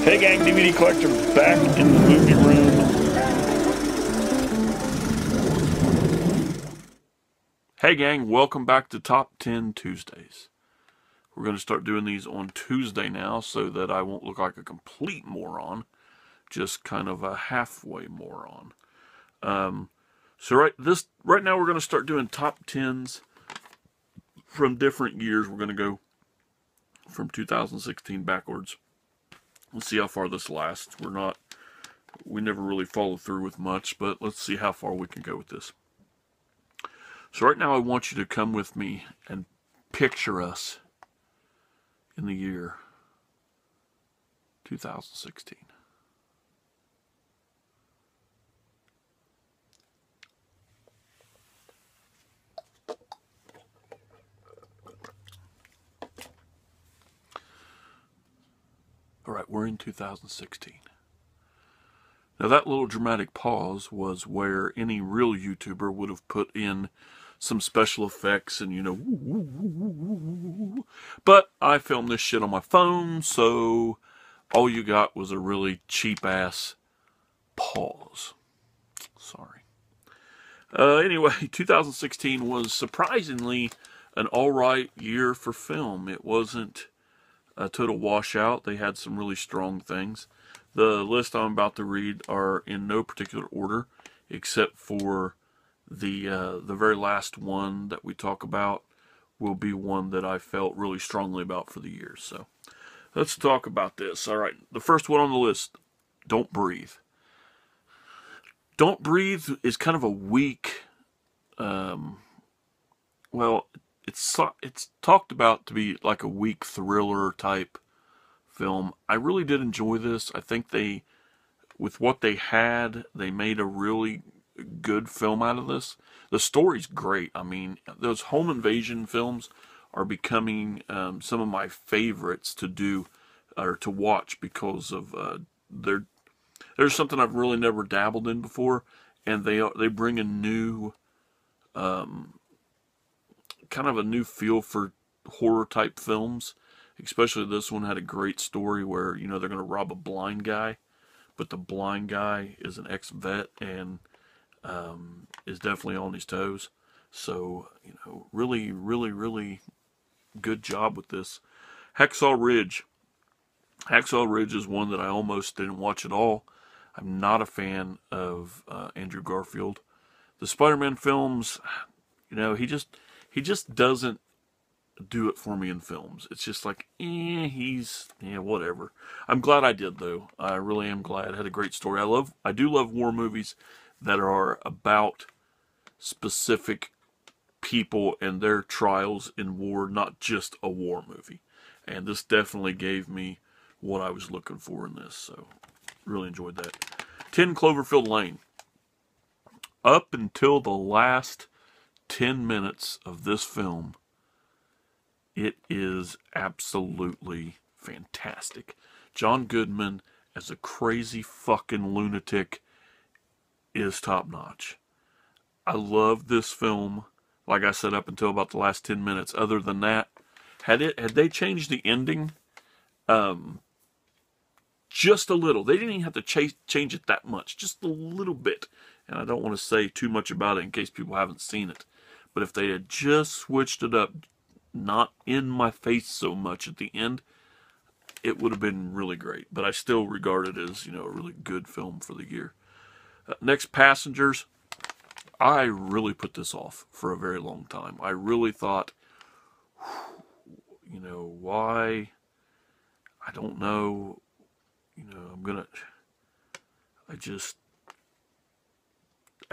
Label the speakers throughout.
Speaker 1: Hey gang, DVD collector back in the movie room. Hey gang, welcome back to Top 10 Tuesdays. We're going to start doing these on Tuesday now so that I won't look like a complete moron, just kind of a halfway moron. So right now we're going to start doing top 10s from different years. We're going to go from 2016 backwards. Let's see how far this lasts. We never really follow through with much, but let's see how far we can go with this. So right now I want you to come with me and picture us in the year 2016. All right, we're in 2016. Now that little dramatic pause was where any real YouTuber would have put in some special effects and, woo, woo, woo, woo. But I filmed this shit on my phone, so all you got was a really cheap-ass pause. Sorry. Anyway, 2016 was surprisingly an alright year for film. It wasn't a total washout. They had some really strong things. The list I'm about to read are in no particular order, except for the very last one that we talk about will be one that I felt really strongly about for the year. So let's talk about this. All right, the first one on the list, Don't Breathe. Don't Breathe is kind of a weak, well, it's talked about to be like a weak thriller type film. I really did enjoy this. I think with what they had, they made a really good film out of this. The story's great. I mean, those home invasion films are becoming some of my favorites to do or to watch because of there's something I've really never dabbled in before, and they bring a new kind of a new feel for horror type films. Especially this one had a great story where, they're going to rob a blind guy, but the blind guy is an ex-vet and is definitely on his toes. So, really, really, really good job with this. Hacksaw Ridge. Hacksaw Ridge is one that I almost didn't watch at all. I'm not a fan of Andrew Garfield. The Spider-Man films, he just doesn't do it for me in films. It's just like, whatever. I'm glad I did though. I really am glad. It had a great story. I do love war movies that are about specific people and their trials in war, not just a war movie. And this definitely gave me what I was looking for in this. So, really enjoyed that. 10 Cloverfield Lane. Up until the last 10 minutes of this film, it is absolutely fantastic. John Goodman as a crazy fucking lunatic is top notch. I love this film, like I said, up until about the last 10 minutes. Other than that, had they changed the ending just a little, they didn't even have to change it that much, just a little bit. And I don't want to say too much about it in case people haven't seen it. But if they had just switched it up, not in my face so much at the end, it would have been really great. But I still regard it as, a really good film for the year. Next, Passengers. I really put this off for a very long time. I really thought, why? I don't know. I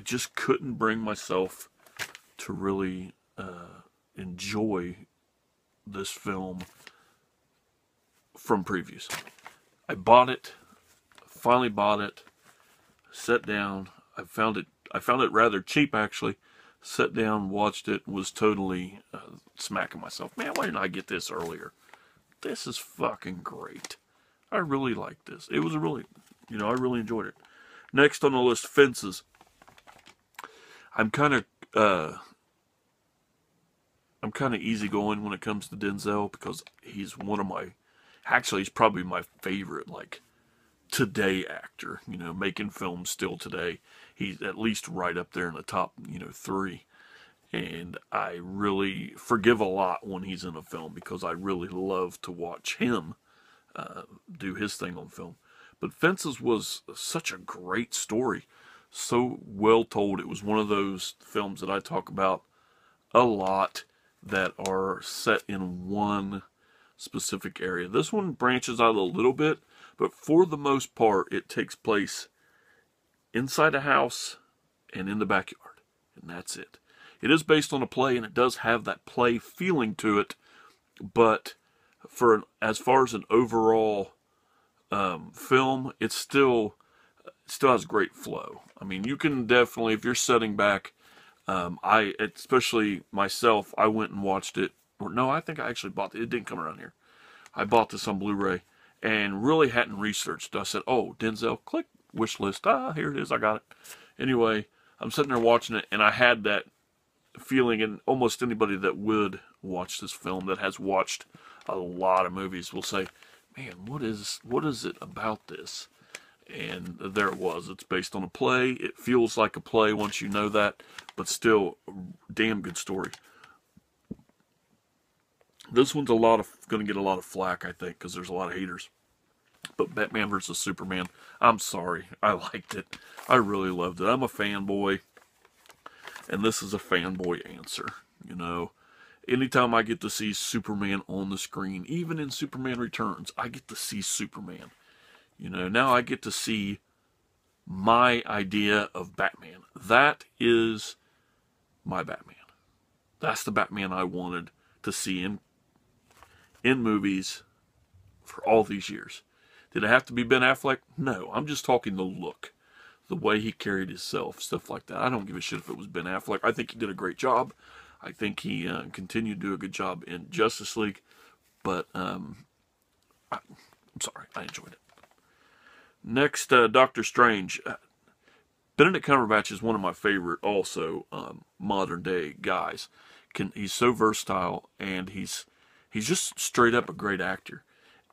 Speaker 1: just couldn't bring myself to really enjoy this film from previews. I bought it, finally bought it, sat down. I found it rather cheap actually. Sat down, watched it, was totally smacking myself. Man, why didn't I get this earlier? This is fucking great. I really like this. It was I really enjoyed it. Next on the list, Fences. I'm kind of easygoing when it comes to Denzel because he's one of my, actually he's probably my favorite like today actor, making films still today. He's at least right up there in the top, 3. And I really forgive a lot when he's in a film because I really love to watch him do his thing on film. But Fences was such a great story, so well told. It was one of those films that I talk about a lot that are set in one specific area. This one branches out a little bit, but for the most part, it takes place inside a house and in the backyard, and that's it. It is based on a play, and it does have that play feeling to it, but as far as an overall film, it still has great flow. I mean, you can definitely, if you're sitting back, especially myself, I went and watched it. Or no, I think I actually bought it. It didn't come around here. I bought this on Blu-ray and really hadn't researched. I said, oh, Denzel, click wish list. Here it is. I got it. Anyway, I'm sitting there watching it, and I had that feeling, and almost anybody that would watch this film, that has watched a lot of movies, will say, man, what is it about this? And there it was. It's based on a play. It feels like a play once you know that, but still a damn good story. This one's going to get a lot of flack, I think, because there's a lot of haters. But Batman vs. Superman, I'm sorry. I liked it. I really loved it. I'm a fanboy, and this is a fanboy answer. Anytime I get to see Superman on the screen, even in Superman Returns, I get to see Superman. Now I get to see my idea of Batman. That is my Batman. That's the Batman I wanted to see in movies for all these years. Did it have to be Ben Affleck? No, I'm just talking the look, the way he carried himself, stuff like that. I don't give a shit if it was Ben Affleck. I think he did a great job. I think he continued to do a good job in Justice League, but I'm sorry, I enjoyed it. Next, Doctor Strange. Benedict Cumberbatch is one of my favorite, also modern day guys. He's so versatile, and he's just straight up a great actor.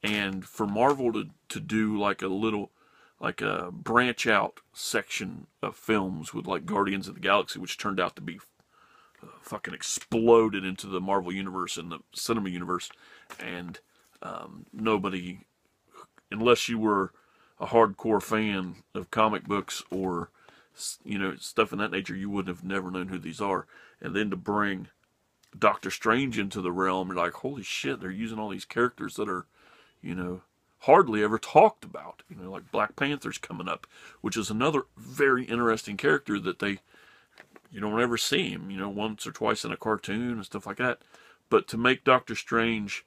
Speaker 1: And for Marvel to do like a branch out section of films with like Guardians of the Galaxy, which turned out to be fucking exploded into the Marvel universe and the cinema universe, and nobody, unless you were a hardcore fan of comic books or stuff in that nature, you would have never known who these are. And then to bring Doctor Strange into the realm, you're like, holy shit, they're using all these characters that are hardly ever talked about. Like Black Panther's coming up, which is another very interesting character that you don't ever see him, once or twice in a cartoon and stuff like that. But to make Doctor Strange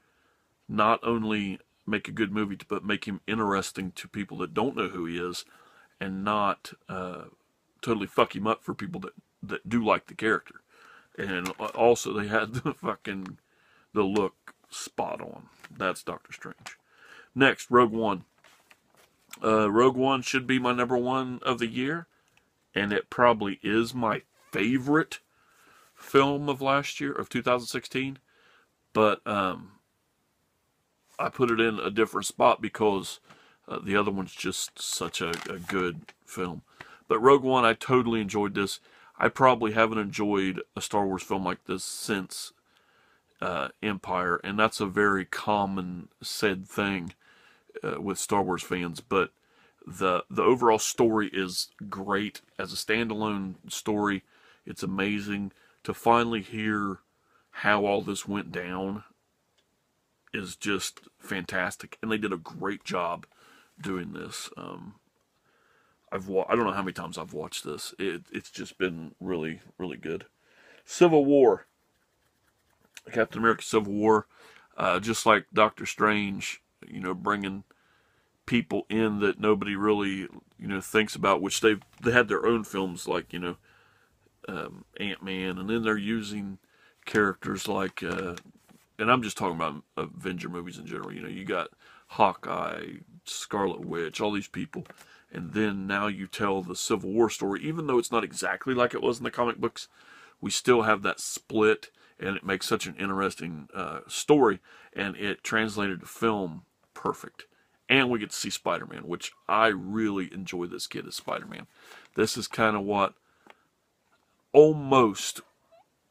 Speaker 1: not only make a good movie, but make him interesting to people that don't know who he is, and not totally fuck him up for people that do like the character. And also they had the look spot on. That's Doctor Strange. Next, Rogue One. Rogue One should be my number one of the year, and it probably is my favorite film of last year, of 2016, but I put it in a different spot because the other one's just such a good film. But Rogue One, I totally enjoyed this. I probably haven't enjoyed a Star Wars film like this since Empire, and that's a very common said thing with Star Wars fans, but the overall story is great. As a standalone story, it's amazing. To finally hear how all this went down is just fantastic, and they did a great job doing this. I don't know how many times I've watched this. It's just been really, really good. Civil War. Captain America Civil War, just like Doctor Strange, bringing people in that nobody really, thinks about, which they had their own films like, Ant-Man, and then they're using characters like, and I'm just talking about Avenger movies in general, you got Hawkeye, Scarlet Witch, all these people, and then now you tell the Civil War story, even though it's not exactly like it was in the comic books, we still have that split, and it makes such an interesting story, and it translated to film perfect. and we get to see Spider-Man, which I really enjoy this kid as Spider-Man. This is kind of what, almost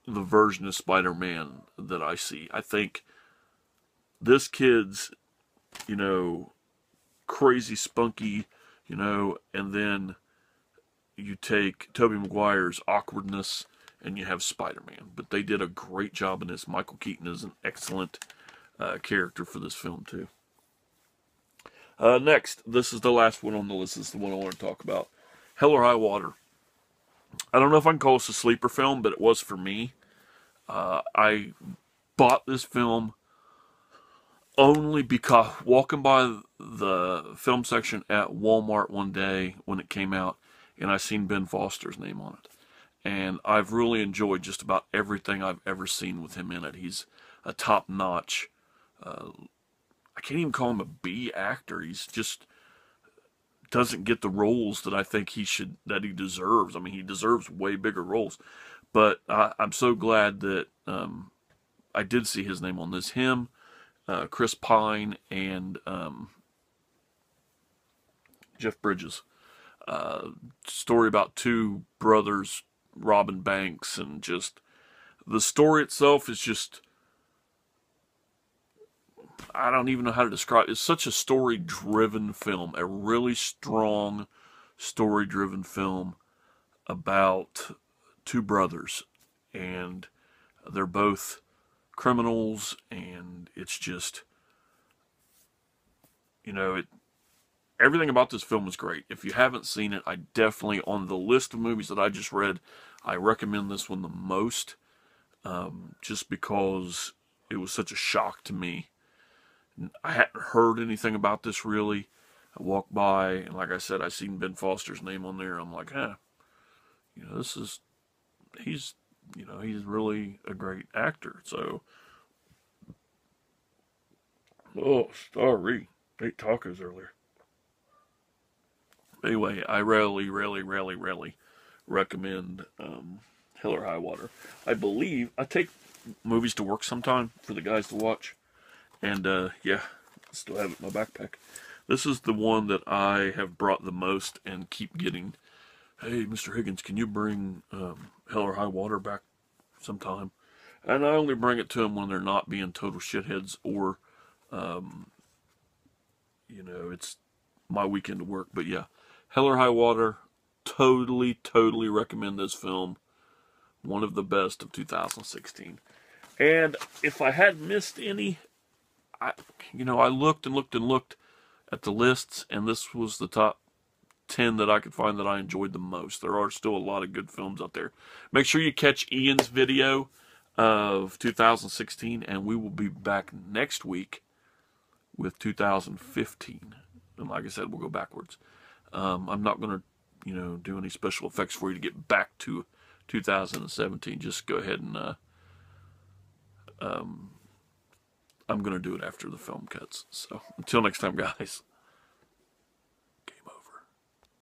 Speaker 1: the version of Spider-Man that I see. I think this kid's, you know, crazy spunky, you know, and then you take Tobey Maguire's awkwardness and you have Spider-Man. But they did a great job in this. Michael Keaton is an excellent character for this film, too. Next, this is the last one on the list. This is the one I want to talk about. Hell or High Water. I don't know if I can call this a sleeper film, but it was for me. I bought this film only because walking by the film section at Walmart one day when it came out, and I seen Ben Foster's name on it. And I've really enjoyed just about everything I've ever seen with him in it. He's a top-notch, I can't even call him a B actor. He's just doesn't get the roles that I think he deserves. I mean, he deserves way bigger roles. But I'm so glad that I did see his name on this. Him, Chris Pine, and Jeff Bridges. Story about two brothers robbing banks, and just the story itself is just, I don't even know how to describe it. It's such a story-driven film, a really strong story-driven film about two brothers, and they're both criminals, and it's just, you know, everything about this film is great. If you haven't seen it, I definitely, on the list of movies that I just read, I recommend this one the most, just because it was such a shock to me. I hadn't heard anything about this really. I walked by, and like I said, I seen Ben Foster's name on there. I'm like, you know, he's really a great actor. So, oh, sorry, ate tacos earlier. Anyway, I really recommend Hell or High Water. I believe I take movies to work sometime for the guys to watch, and yeah, I still have it in my backpack. This is the one that I have brought the most and keep getting. Hey, Mr. Higgins, can you bring Hell or High Water back sometime? And I only bring it to them when they're not being total shitheads, or you know, it's my weekend to work. But yeah, Hell or High Water, totally recommend this film. One of the best of 2016. And if I hadn't missed any, I looked and looked at the lists, and this was the top 10 that I could find that I enjoyed the most. There are still a lot of good films out there. Make sure you catch Ian's video of 2016, and we will be back next week with 2015. And like I said, we'll go backwards. I'm not going to, do any special effects for you to get back to 2017. Just go ahead and I'm going to do it after the film cuts. So until next time, guys.